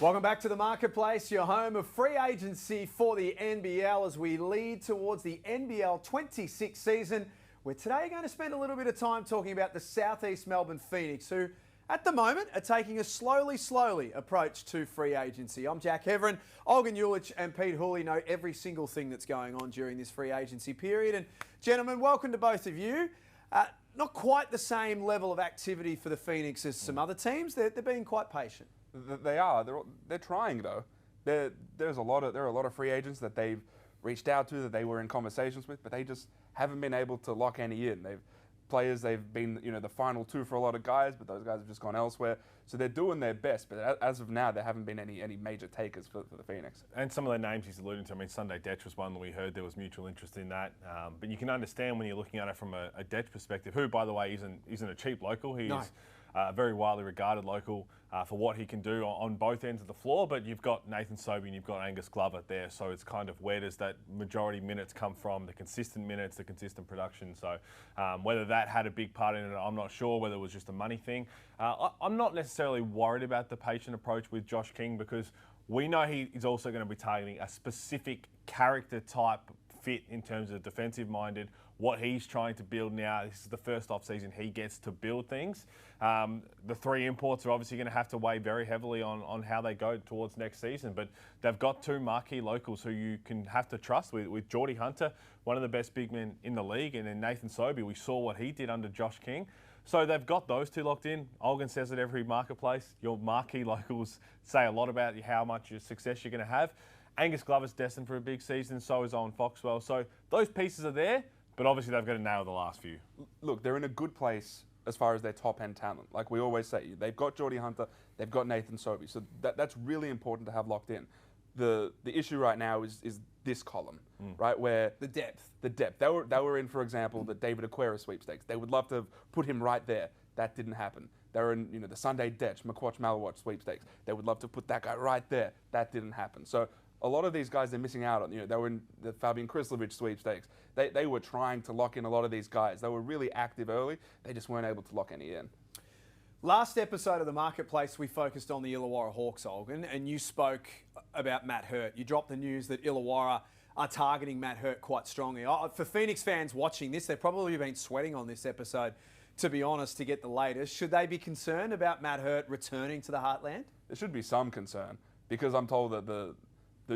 Welcome back to the Marketplace, your home of free agency for the NBL as we lead towards the NBL 26 season. We're today going to spend a little bit of time talking about the Southeast Melbourne Phoenix, who at the moment are taking a slowly approach to free agency. I'm Jack Heverin. Olgun and Pete Hooley know every single thing that's going on during this free agency period. And gentlemen, welcome to both of you. Not quite the same level of activity for the Phoenix as some other teams. They're being quite patient. They are. They're trying though. There are a lot of free agents that they've reached out to, that they were in conversations with, but they just haven't been able to lock any in. They've been the final two for a lot of guys, but those guys have just gone elsewhere. So they're doing their best, but as of now, there haven't been any major takers for the Phoenix. And some of the names he's alluding to, I mean, Sunday Detch was one that we heard there was mutual interest in that. But you can understand when you're looking at it from a Detch perspective, who, by the way, isn't a cheap local. He's a very widely regarded local for what he can do on both ends of the floor. But you've got Nathan Sobey and you've got Angus Glover there. So it's kind of where does that majority minutes come from, the consistent minutes, the consistent production. So whether that had a big part in it, I'm not sure, whether it was just a money thing. I'm not necessarily worried about the patient approach with Josh King because we know he is also going to be targeting a specific character type fit in terms of defensive minded, what he's trying to build now. This is the first off season he gets to build things. The three imports are obviously going to have to weigh very heavily on how they go towards next season, but they've got two marquee locals who you can have to trust with Geordie Hunter, one of the best big men in the league, and then Nathan Sobey. We saw what he did under Josh King. So they've got those two locked in. Olgun says at every marketplace, your marquee locals say a lot about how much success you're going to have. Angus Glover's destined for a big season, so is Owen Foxwell. So those pieces are there, but obviously they've got to nail the last few. Look, they're in a good place as far as their top-end talent. Like we always say, they've got Geordie Hunter, they've got Nathan Sobey, so that's really important to have locked in. The issue right now is this column, right, where The depth. They were in, for example, the David Aquera sweepstakes. They would love to have put him right there. That didn't happen. They were in the Sunday Detch, McQuatch Malawatch sweepstakes. They would love to put that guy right there. That didn't happen. So a lot of these guys they're missing out on. They were in the Fabian Krislovich sweepstakes. They were trying to lock in a lot of these guys. They were really active early. They just weren't able to lock any in. Last episode of the Marketplace, we focused on the Illawarra Hawks, Olgun, and you spoke about Matt Hurt. You dropped the news that Illawarra are targeting Matt Hurt quite strongly. For Phoenix fans watching this, they've probably been sweating on this episode, to be honest, to get the latest. Should they be concerned about Matt Hurt returning to the Heartland? There should be some concern because I'm told that the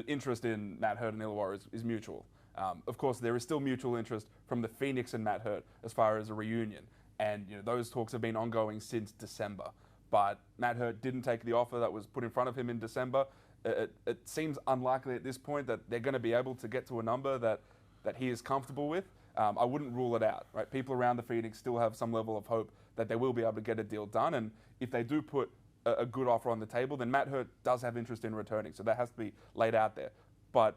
interest in Matt Hurt and Illawarra is mutual. Of course, there is still mutual interest from the Phoenix and Matt Hurt as far as a reunion. And those talks have been ongoing since December. But Matt Hurt didn't take the offer that was put in front of him in December. It seems unlikely at this point that they're going to be able to get to a number that he is comfortable with. I wouldn't rule it out. Right? People around the Phoenix still have some level of hope that they will be able to get a deal done. And if they do put a good offer on the table, then Matt Hurt does have interest in returning. So that has to be laid out there. But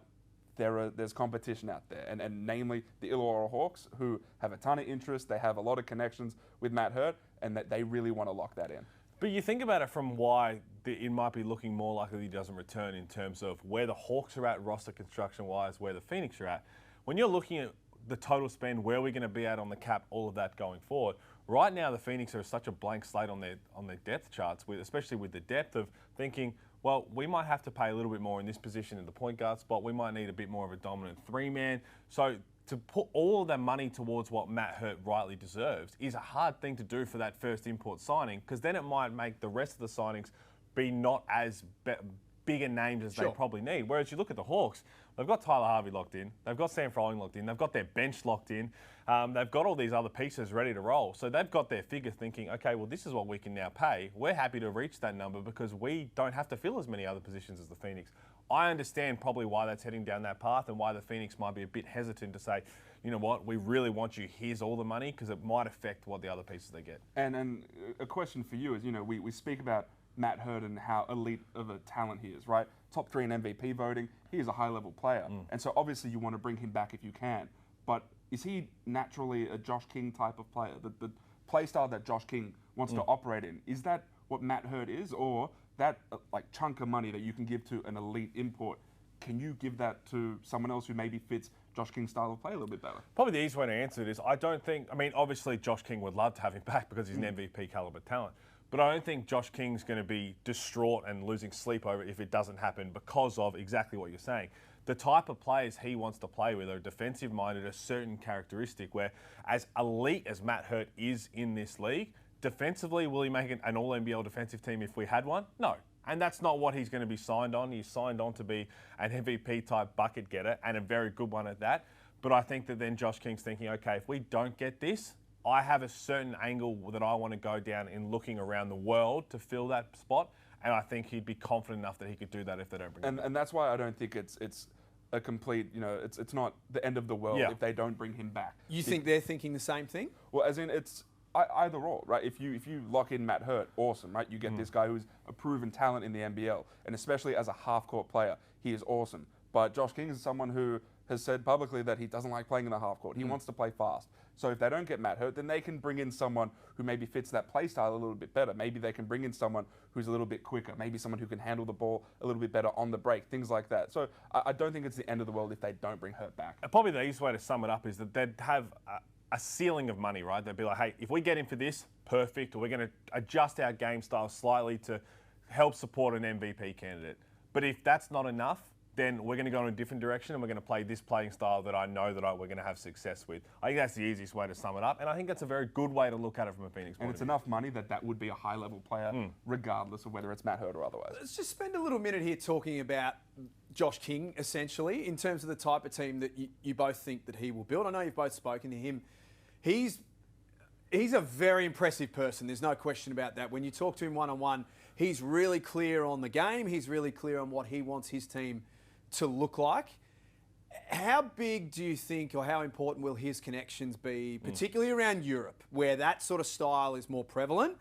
there's competition out there, and namely the Illawarra Hawks, who have a ton of interest. They have a lot of connections with Matt Hurt, and that they really want to lock that in. But you think about it from why it might be looking more likely he doesn't return in terms of where the Hawks are at roster construction-wise, where the Phoenix are at. When you're looking at the total spend, where we're going to be at on the cap, all of that going forward, right now the Phoenix are such a blank slate on their depth charts, especially with the depth of thinking, well, we might have to pay a little bit more in this position in the point guard spot. We might need a bit more of a dominant three-man. So to put all of that money towards what Matt Hurt rightly deserves is a hard thing to do for that first import signing, because then it might make the rest of the signings be not as bigger names as they probably need. Whereas you look at the Hawks, they've got Tyler Harvey locked in, they've got Sam Froling locked in, they've got their bench locked in, they've got all these other pieces ready to roll. So they've got their figure thinking, okay, well, this is what we can now pay. We're happy to reach that number because we don't have to fill as many other positions as the Phoenix. I understand probably why that's heading down that path and why the Phoenix might be a bit hesitant to say, you know what, we really want you, here's all the money, because it might affect what the other pieces they get. And a question for you is, we speak about Matt Hurt and how elite of a talent he is, right? Top 3 in MVP voting. He is a high-level player. And so obviously you want to bring him back if you can. But is he naturally a Josh King type of player? The play style that Josh King wants to operate in, is that what Matt Hurt is? Or that chunk of money that you can give to an elite import, can you give that to someone else who maybe fits Josh King's style of play a little bit better? Probably the easy way to answer it is I don't think, obviously Josh King would love to have him back because he's an MVP caliber talent. But I don't think Josh King's going to be distraught and losing sleep over it if it doesn't happen because of exactly what you're saying. The type of players he wants to play with are defensive-minded, a certain characteristic where, as elite as Matt Hurt is in this league, defensively, will he make an All-NBL defensive team if we had one? No. And that's not what he's going to be signed on. He's signed on to be an MVP-type bucket getter, and a very good one at that. But I think that then Josh King's thinking, okay, if we don't get this, I have a certain angle that I want to go down in looking around the world to fill that spot. And I think he'd be confident enough that he could do that if they don't bring him back. And that's why I don't think it's a complete, it's not the end of the world if they don't bring him back. You think they're thinking the same thing? Well, as in it's either or, right? If you lock in Matt Hurt, awesome, right? You get this guy who's a proven talent in the NBL, and especially as a half-court player, he is awesome. But Josh King is someone who has said publicly that he doesn't like playing in the half-court. He wants to play fast. So if they don't get Matt Hurt, then they can bring in someone who maybe fits that play style a little bit better. Maybe they can bring in someone who's a little bit quicker. Maybe someone who can handle the ball a little bit better on the break, things like that. So I don't think it's the end of the world if they don't bring Hurt back. Probably the easiest way to sum it up is that they'd have a ceiling of money, right? They'd be like, hey, if we get him for this, perfect, or we're going to adjust our game style slightly to help support an MVP candidate. But if that's not enough, then we're going to go in a different direction and we're going to play this playing style that I know that we're going to have success with. I think that's the easiest way to sum it up, and I think that's a very good way to look at it from a Phoenix point of view. And it's enough money that would be a high-level player, regardless of whether it's Matt Hurt or otherwise. Let's just spend a little minute here talking about Josh King, essentially, in terms of the type of team that you both think that he will build. I know you've both spoken to him. He's a very impressive person. There's no question about that. When you talk to him one-on-one, he's really clear on the game. He's really clear on what he wants his team to look like. How big do you think, or how important will his connections be, particularly around Europe, where that sort of style is more prevalent?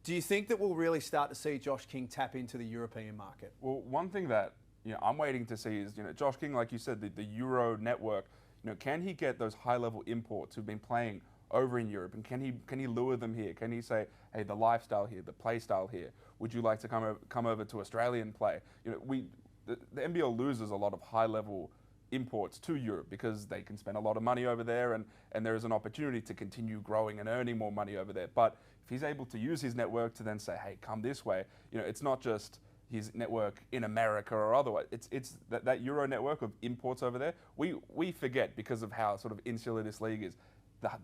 Do you think that we'll really start to see Josh King tap into the European market? Well, one thing that I'm waiting to see is Josh King, like you said, the Euro network. Can he get those high-level imports who've been playing over in Europe, and can he lure them here? Can he say, hey, the lifestyle here, the play style here, would you like to come over to Australian play? The NBL loses a lot of high-level imports to Europe because they can spend a lot of money over there, and there is an opportunity to continue growing and earning more money over there. But if he's able to use his network to then say, hey, come this way, it's not just his network in America or otherwise. It's that Euro network of imports over there. We forget, because of how sort of insular this league is,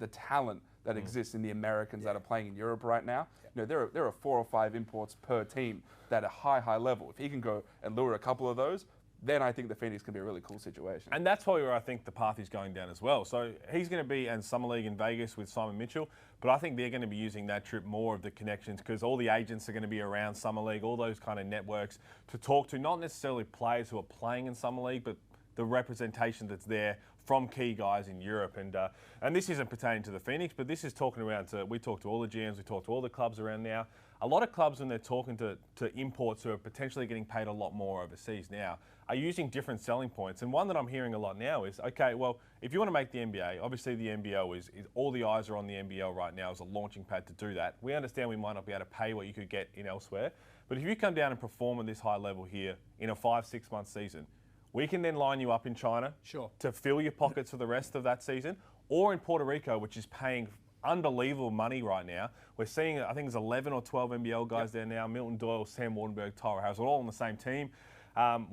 the talent that exists in the Americans that are playing in Europe right now. There are 4 or 5 imports per team that are high level. If he can go and lure a couple of those, then I think the Phoenix can be a really cool situation. And that's probably where I think the path is going down as well. So he's going to be in Summer League in Vegas with Simon Mitchell, but I think they're going to be using that trip more of the connections, because all the agents are going to be around Summer League, all those kind of networks to talk to, not necessarily players who are playing in Summer League, but the representation that's there from key guys in Europe. And this isn't pertaining to the Phoenix, but this is talking around to, we talk to all the GMs, we talk to all the clubs around now. A lot of clubs, when they're talking to imports who are potentially getting paid a lot more overseas now, are using different selling points. And one that I'm hearing a lot now is, okay, well, if you want to make the NBA, obviously the NBL is all the eyes are on the NBL right now as a launching pad to do that. We understand we might not be able to pay what you could get in elsewhere, but if you come down and perform at this high level here in a 5-6 month season, we can then line you up in China to fill your pockets for the rest of that season, or in Puerto Rico, which is paying unbelievable money right now. We're seeing, I think there's 11 or 12 NBL guys there now, Milton Doyle, Sam Wardenberg, Tyler Harris, all on the same team.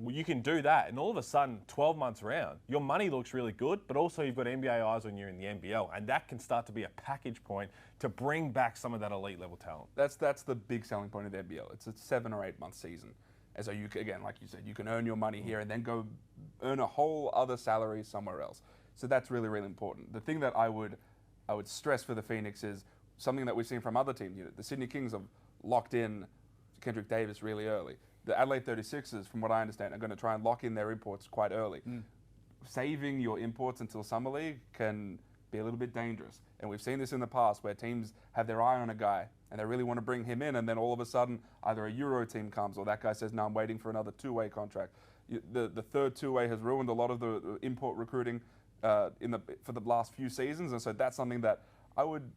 You can do that, and all of a sudden, 12 months around, your money looks really good, but also you've got NBA eyes on you in the NBL, and that can start to be a package point to bring back some of that elite level talent. That's the big selling point of the NBL. It's a 7 or 8 month season. And so you, again, like you said, you can earn your money here and then go earn a whole other salary somewhere else. So that's really, really important. The thing that I would stress for the Phoenix is something that we've seen from other teams. The Sydney Kings have locked in Kendrick Davis really early. The Adelaide 36ers, from what I understand, are going to try and lock in their imports quite early. Saving your imports until Summer League can be a little bit dangerous. And we've seen this in the past where teams have their eye on a guy and they really want to bring him in, and then all of a sudden either a Euro team comes or that guy says, no, I'm waiting for another two-way contract. The third two-way has ruined a lot of the import recruiting for the last few seasons, and so that's something that I would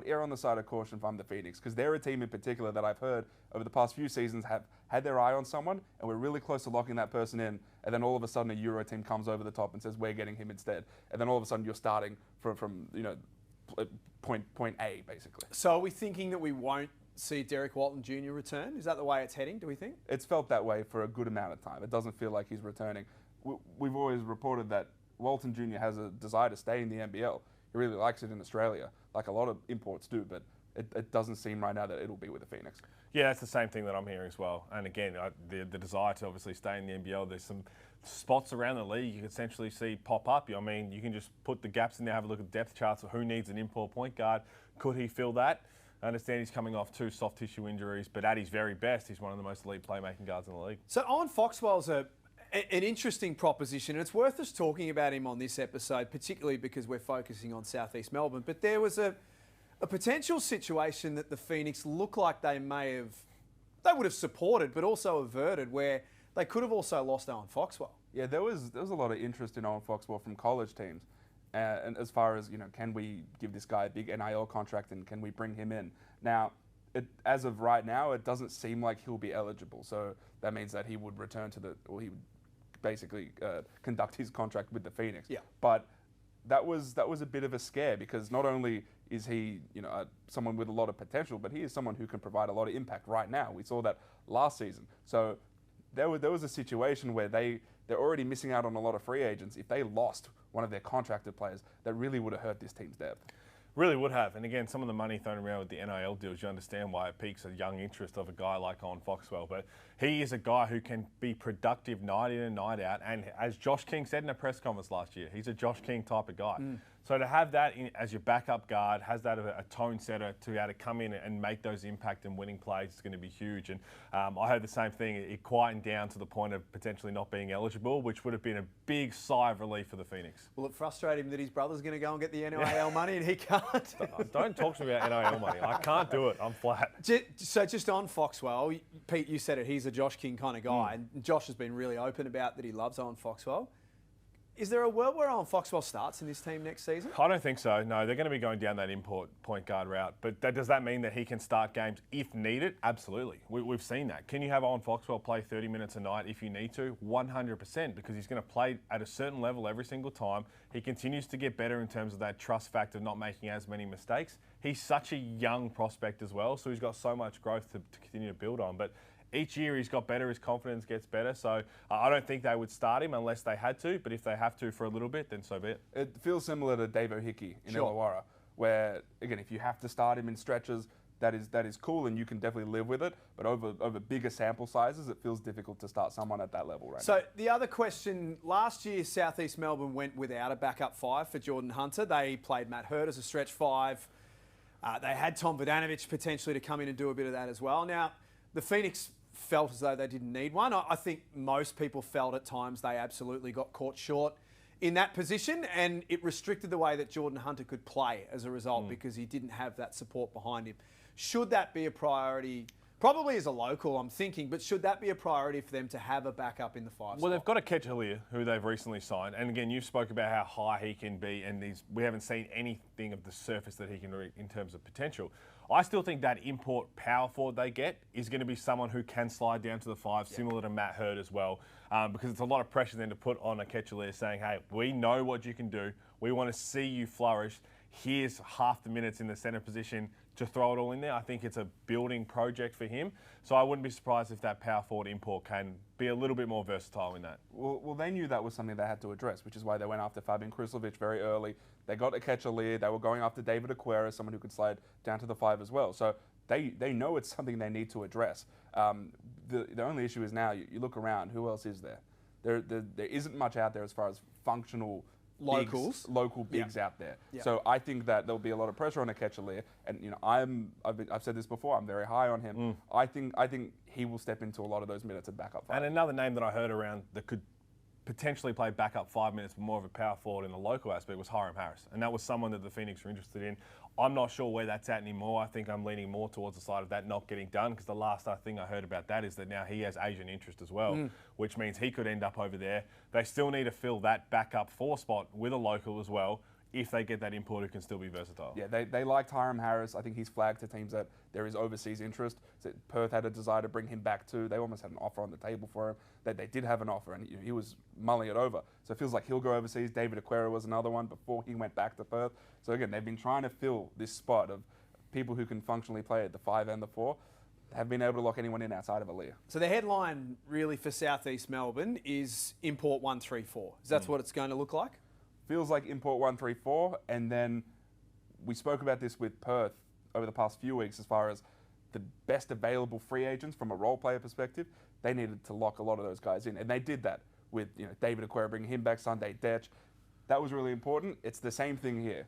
err on the side of caution if I'm the Phoenix, because they're a team in particular that I've heard over the past few seasons have had their eye on someone, and we're really close to locking that person in, and then all of a sudden a Euro team comes over the top and says, we're getting him instead. And then all of a sudden you're starting from point A, basically. So are we thinking that we won't see Derek Walton Jr. return? Is that the way it's heading, do we think? It's felt that way for a good amount of time. It doesn't feel like he's returning. We've always reported that Walton Jr. has a desire to stay in the NBL. He really likes it in Australia, like a lot of imports do, but it doesn't seem right now that it'll be with the Phoenix. Yeah, that's the same thing that I'm hearing as well. And again, the desire to obviously stay in the NBL, there's some spots around the league you can essentially see pop up. I mean, you can just put the gaps in there, have a look at the depth charts of who needs an import point guard. Could he fill that? I understand he's coming off 2 soft tissue injuries, but at his very best, he's one of the most elite playmaking guards in the league. So Owen Foxwell's an interesting proposition, and it's worth us talking about him on this episode, particularly because we're focusing on Southeast Melbourne. But there was a potential situation that the Phoenix looked like they would have supported, but also averted, where they could have also lost Owen Foxwell. Yeah, there was a lot of interest in Owen Foxwell from college teams. And as far as, can we give this guy a big NIL contract and can we bring him in? Now, as of right now, it doesn't seem like he'll be eligible. So that means that he would return he would basically conduct his contract with the Phoenix. Yeah. But that was a bit of a scare, because not only is he, someone with a lot of potential, but he is someone who can provide a lot of impact right now. We saw that last season. So there was a situation where they're already missing out on a lot of free agents. If they lost one of their contracted players, that really would have hurt this team's depth. Really would have. And again, some of the money thrown around with the NIL deals, you understand why it piques a young interest of a guy like Owen Foxwell. But he is a guy who can be productive night in and night out. And as Josh King said in a press conference last year, he's a Josh King type of guy. So to have that as your backup guard, has that a tone setter to be able to come in and make those impact and winning plays is going to be huge. And I heard the same thing. It quietened down to the point of potentially not being eligible, which would have been a big sigh of relief for the Phoenix. Will it frustrate him that his brother's going to go and get the NIL money and he can't? Don't talk to me about NIL money. I can't do it. I'm flat. So just on Foxwell, Pete, you said it, he's a Josh King kind of guy. And Josh has been really open about that he loves Owen Foxwell. Is there a world where Owen Foxwell starts in this team next season? I don't think so. No, they're going to be going down that import point guard route. But does that mean that he can start games if needed? Absolutely. We've seen that. Can you have Owen Foxwell play 30 minutes a night if you need to? 100%, because he's going to play at a certain level every single time. He continues to get better in terms of that trust factor of not making as many mistakes. He's such a young prospect as well, so he's got so much growth to continue to build on. But each year he's got better, his confidence gets better. So I don't think they would start him unless they had to, but if they have to for a little bit, then so be it. It feels similar to Dave O'Hickey in Illawarra, where, again, if you have to start him in stretches, that is cool and you can definitely live with it. But over bigger sample sizes, it feels difficult to start someone at that level right now. So the other question, last year Southeast Melbourne went without a backup 5 for Jordan Hunter. They played Matt Hurt as a stretch 5. They had Tom Vodanovich potentially to come in and do a bit of that as well. Now, the Phoenix felt as though they didn't need one. I think most people felt at times they absolutely got caught short in that position, and it restricted the way that Jordan Hunter could play as a result because he didn't have that support behind him. Should that be a priority? Probably as a local, I'm thinking, but should that be a priority for them to have a backup in the 5 Well, spot? they've got a catch Hillier, who they've recently signed. And again, you spoke about how high he can be, and we haven't seen anything of the surface that he can reach in terms of potential. I still think that import power forward they get is going to be someone who can slide down to the 5, similar to Matt Hurt as well, because it's a lot of pressure then to put on a Ketchalier saying, hey, we know what you can do. We want to see you flourish. Here's half the minutes in the centre position to throw it all in there. I think it's a building project for him. So I wouldn't be surprised if that power forward import can be a little bit more versatile in that. Well, they knew that was something they had to address, which is why they went after Fabian Kruslovic very early. They got a Ketchalier. They were going after David Aquera, someone who could slide down to the 5 as well. So they know it's something they need to address. The only issue is now you look around, who else is there? There isn't much out there as far as functional local bigs out there. Yeah. So I think that there'll be a lot of pressure on a Ketchalier, and I've said this before. I'm very high on him. I think he will step into a lot of those minutes at backup 5. And another name that I heard around that could potentially play backup 5 minutes, but more of a power forward in the local aspect, was Hiram Harris, and that was someone that the Phoenix were interested in. I'm not sure where that's at anymore. I think I'm leaning more towards the side of that not getting done, because the last thing I heard about that is that now he has Asian interest as well, which means he could end up over there. They still need to fill that backup 4 spot with a local as well, if they get that import who can still be versatile. Yeah, they liked Hiram Harris. I think he's flagged to teams that there is overseas interest. So Perth had a desire to bring him back too. They almost had an offer on the table for him. They did have an offer, and he was mulling it over. So it feels like he'll go overseas. David Aquera was another one before he went back to Perth. So again, they've been trying to fill this spot of people who can functionally play at the 5 and the 4 have been able to lock anyone in outside of Aaliyah. So the headline really for Southeast Melbourne is Import 134. Is that what it's going to look like? Feels like Import 134, and then we spoke about this with Perth over the past few weeks as far as the best available free agents from a role player perspective. They needed to lock a lot of those guys in, and they did that with David Aquera bringing him back, Sunday Dech. That was really important. It's the same thing here.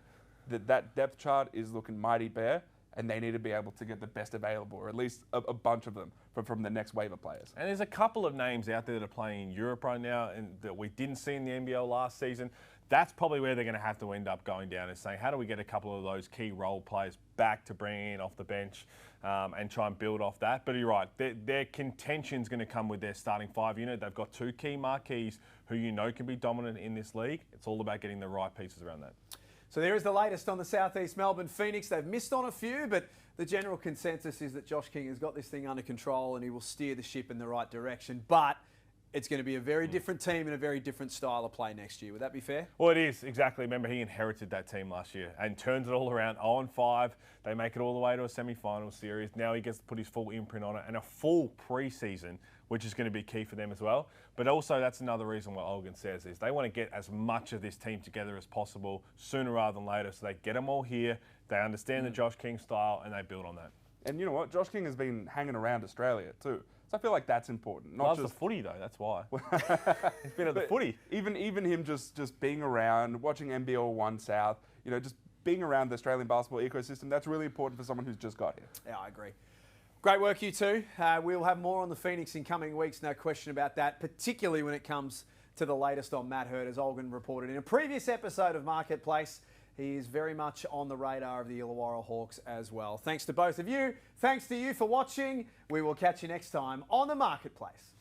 That depth chart is looking mighty bare, and they need to be able to get the best available, or at least a bunch of them from the next wave of players. And there's a couple of names out there that are playing in Europe right now and that we didn't see in the NBL last season. That's probably where they're going to have to end up going down, is saying, how do we get a couple of those key role players back to bring in off the bench and try and build off that. But you're right, their contention's going to come with their starting 5 unit. They've got 2 key marquees who can be dominant in this league. It's all about getting the right pieces around that. So there is the latest on the Southeast Melbourne Phoenix. They've missed on a few, but the general consensus is that Josh King has got this thing under control and he will steer the ship in the right direction. But it's going to be a very different team and a very different style of play next year. Would that be fair? Well, it is, exactly. Remember, he inherited that team last year and turns it all around. 0-5. They make it all the way to a semi-final series. Now he gets to put his full imprint on it and a full pre-season, which is going to be key for them as well. But also, that's another reason why Olgun says is they want to get as much of this team together as possible sooner rather than later. So they get them all here, they understand the Josh King style, and they build on that. And you know what? Josh King has been hanging around Australia too. So I feel like that's important. Loves the footy though, that's why. He's been at the footy. Even him just being around, watching NBL 1 South, just being around the Australian basketball ecosystem, that's really important for someone who's just got here. Yeah, I agree. Great work, you two. We'll have more on the Phoenix in coming weeks, no question about that, particularly when it comes to the latest on Matt Hurt, as Olgun reported in a previous episode of Marketplace. He is very much on the radar of the Illawarra Hawks as well. Thanks to both of you. Thanks to you for watching. We will catch you next time on the Marketplace.